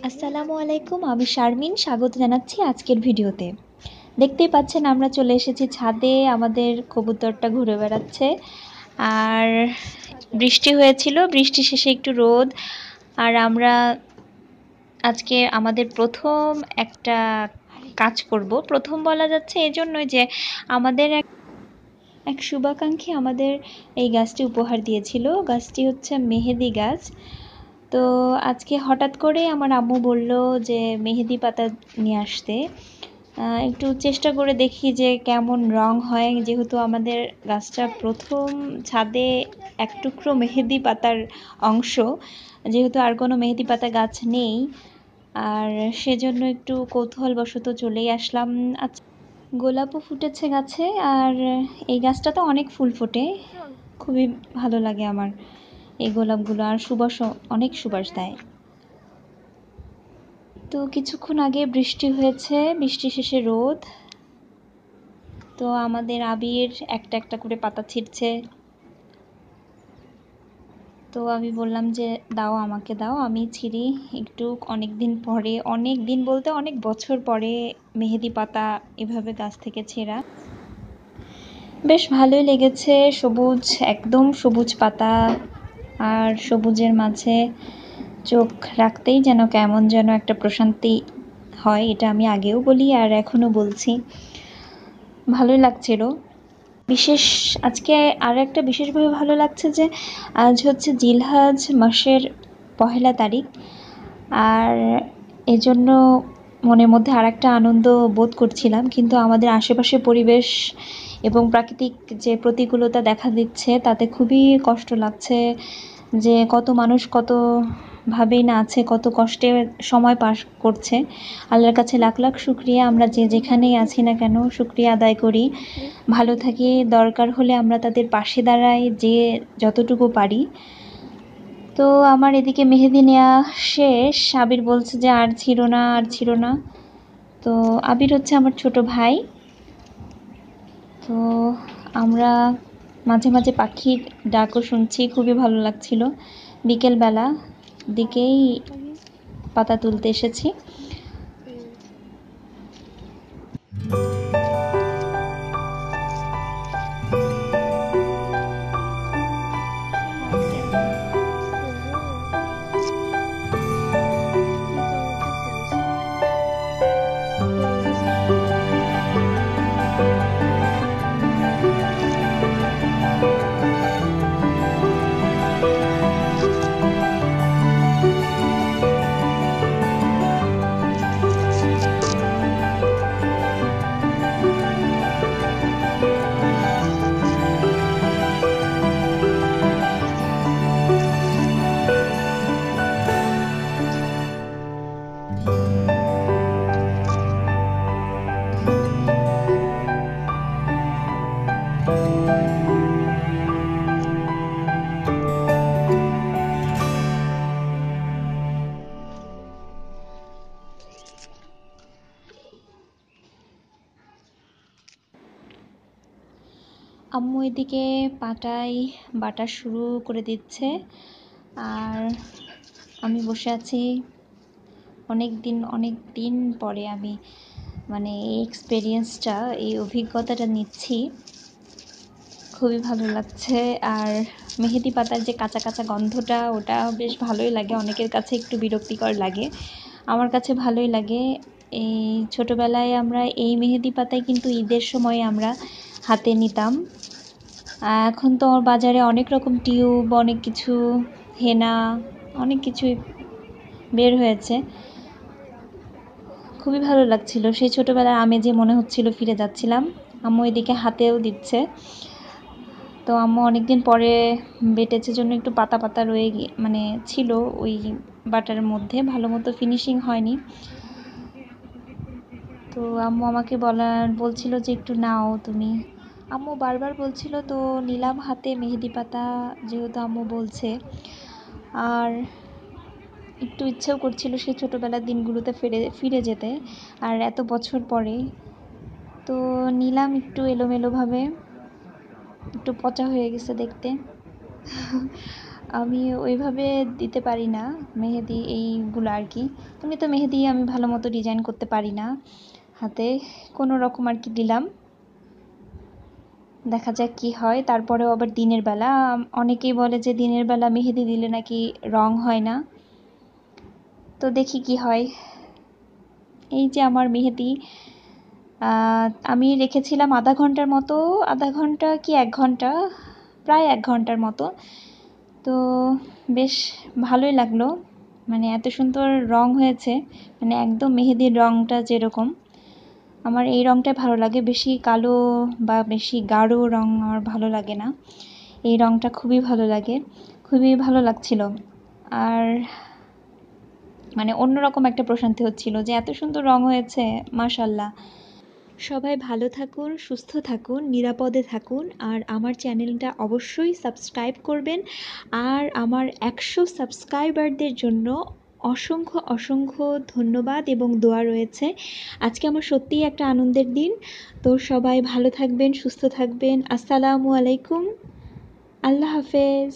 আসসালামু আলাইকুম, আমি শারমিন। স্বাগত জানাচ্ছি আজকের ভিডিওতে। দেখতেই পাচ্ছেন আমরা চলে এসেছি ছাদে, আমাদের কবুতরটা ঘুরে বেড়াচ্ছে। আর বৃষ্টি হয়েছিল, বৃষ্টি শেষে একটু রোদ। আর আমরা আজকে আমাদের প্রথম একটা কাজ করব। প্রথম বলা যাচ্ছে এজন্যই যে আমাদের এক শুভাকাঙ্ক্ষী আমাদের এই গাছটি উপহার দিয়েছিল। গাছটি হচ্ছে মেহেদি গাছ। তো আজকে হঠাৎ করে আমার আম্মু বলল যে মেহেদি পাতা নিয়ে আসতে। একটু চেষ্টা করে দেখি যে কেমন রং হয়, যেহেতু আমাদের গাছটা প্রথম ছাদে এক টুকরো মেহেদি পাতার অংশ, যেহেতু আর কোনো মেহেদি পাতা গাছ নেই, আর সেজন্য একটু কৌতূহলবশত চলেই আসলাম। আচ্ছা, গোলাপও ফুটেছে গাছে, আর এই গাছটাতে অনেক ফুল ফোটে, খুবই ভালো লাগে আমার এই গোলাপগুলো, আর সুবাসও অনেক সুবাস দেয়। তো কিছুক্ষণ আগে বৃষ্টি হয়েছে, বৃষ্টি শেষে রোদ। তো আমাদের আবির একটা একটা করে পাতা ছিঁড়ছে। তো আমি বললাম যে দাও, আমাকে দাও, আমি ছিঁড়ি একটু। অনেক দিন পরে, অনেক দিন বলতে অনেক বছর পরে মেহেদি পাতা এভাবে গাছ থেকে ছেঁড়া, বেশ ভালোই লেগেছে। সবুজ, একদম সবুজ পাতা, আর সবুজের মাঝে চোখ রাখতেই যেন কেমন যেন একটা প্রশান্তি হয়। এটা আমি আগেও বলি আর এখনও বলছি, ভালোই লাগছিল। আজকে আর একটা বিশেষভাবে ভালো লাগছে যে আজ হচ্ছে জিলহজ মাসের 1 তারিখ, আর এজন্য মনের মধ্যে আর একটা আনন্দ বোধ করছিলাম। কিন্তু আমাদের আশেপাশে পরিবেশ এবং প্রাকৃতিক যে প্রতিকূলতা দেখা দিচ্ছে, তাতে খুবই কষ্ট লাগছে যে কত মানুষ কত ভাবেই না আছে, কত কষ্টে সময় পাস করছে। আল্লাহর কাছে লাখ লাখ শুকরিয়া, আমরা যে যেখানেই আছি না কেন শুকরিয়া আদায় করি, ভালো থাকি। দরকার হলে আমরা তাদের পাশে দাঁড়াই যে যতটুকু পারি। তো আমার এদিকে মেহেদি নেওয়া শেষ। আবির বলছে যে আর ছিঁড়ো না, আর ছিঁড়ো না। তো আবির হচ্ছে আমার ছোট ভাই। তো আমরা মাঝে মাঝে পাখির ডাকও শুনছি, খুবই ভালো লাগছিল। বিকেলবেলা দিকেই পাতা তুলতে এসেছি। আম্মু এদিকে পাটাই বাটা শুরু করে দিচ্ছে, আর আমি বসে আছি। অনেক দিন পরে আমি মানে এই এক্সপেরিয়েন্সটা, এই অভিজ্ঞতাটা নিচ্ছি, খুবই ভালো লাগছে। আর মেহেদি পাতার যে কাঁচা কাঁচা গন্ধটা, ওটা বেশ ভালোই লাগে। অনেকের কাছে একটু বিরক্তিকর লাগে, আমার কাছে ভালোই লাগে। এই ছোটোবেলায় আমরা এই মেহেদি পাতায় কিন্তু ঈদের সময় আমরা হাতে নিতাম। এখন তো বাজারে অনেক রকম টিউব, অনেক কিছু, হেনা, অনেক কিছুই বের হয়েছে। খুবই ভালো লাগছিল, সেই ছোটোবেলার আমেজে মনে হচ্ছিল ফিরে যাচ্ছিলাম। আম্মু এদিকে হাতেও দিচ্ছে। তো আম্মু অনেকদিন পরে বেটেছে জন্য একটু পাতা পাতা রয়ে মানে ছিল ওই বাটার মধ্যে, ভালো মতো ফিনিশিং হয়নি। তো আম্মু আমাকে বলছিল যে একটু নাও তুমি। আম্মু বারবার বলছিল, তো নিলাম হাতে মেহেদি পাতা, যেহেতু আম্মু বলছে। আর একটু ইচ্ছেও করছিল সেই ছোটোবেলার দিনগুলোতে ফিরে যেতে, আর এত বছর পরে। তো নিলাম একটু এলোমেলোভাবে, একটু পচা হয়ে গেছে দেখতে। আমি ওইভাবে দিতে পারি না মেহেদি এইগুলো আর কি। এমনি তো মেহেদি আমি ভালো মতো ডিজাইন করতে পারি না হাতে, কোনো রকম আর কি দিলাম, দেখা যাক কি হয়। তারপরেও আবার দিনের বেলা অনেকেই বলে যে দিনের বেলা মেহেদি দিলে নাকি রং হয় না, তো দেখি কি হয়। এই যে আমার মেহেদি আমি রেখেছিলাম আধা ঘন্টার মতো, আধা ঘন্টা কি 1 ঘন্টা, প্রায় 1 ঘন্টার মতো। তো বেশ ভালোই লাগলো, মানে এত সুন্দর রং হয়েছে, মানে একদম মেহেদির রংটা যেরকম, আমার এই রংটাই ভালো লাগে। বেশি কালো বা বেশি গাঢ় রং আমার ভালো লাগে না, এই রংটা খুবই ভালো লাগে, খুবই ভালো লাগছিল। আর মানে অন্যরকম একটা প্রশান্তি হচ্ছিল যে এত সুন্দর রং হয়েছে, মাশাআল্লাহ। সবাই ভালো থাকুন, সুস্থ থাকুন, নিরাপদে থাকুন, আর আমার চ্যানেলটা অবশ্যই সাবস্ক্রাইব করবেন। আর আমার 100 সাবস্ক্রাইবারদের জন্য অসংখ্য অসংখ্য ধন্যবাদ এবং দোয়া রয়েছে। আজকে আমার সত্যিই একটা আনন্দের দিন। তো সবাই ভালো থাকবেন, সুস্থ থাকবেন। আসসালামু আলাইকুম, আল্লাহ হাফেজ।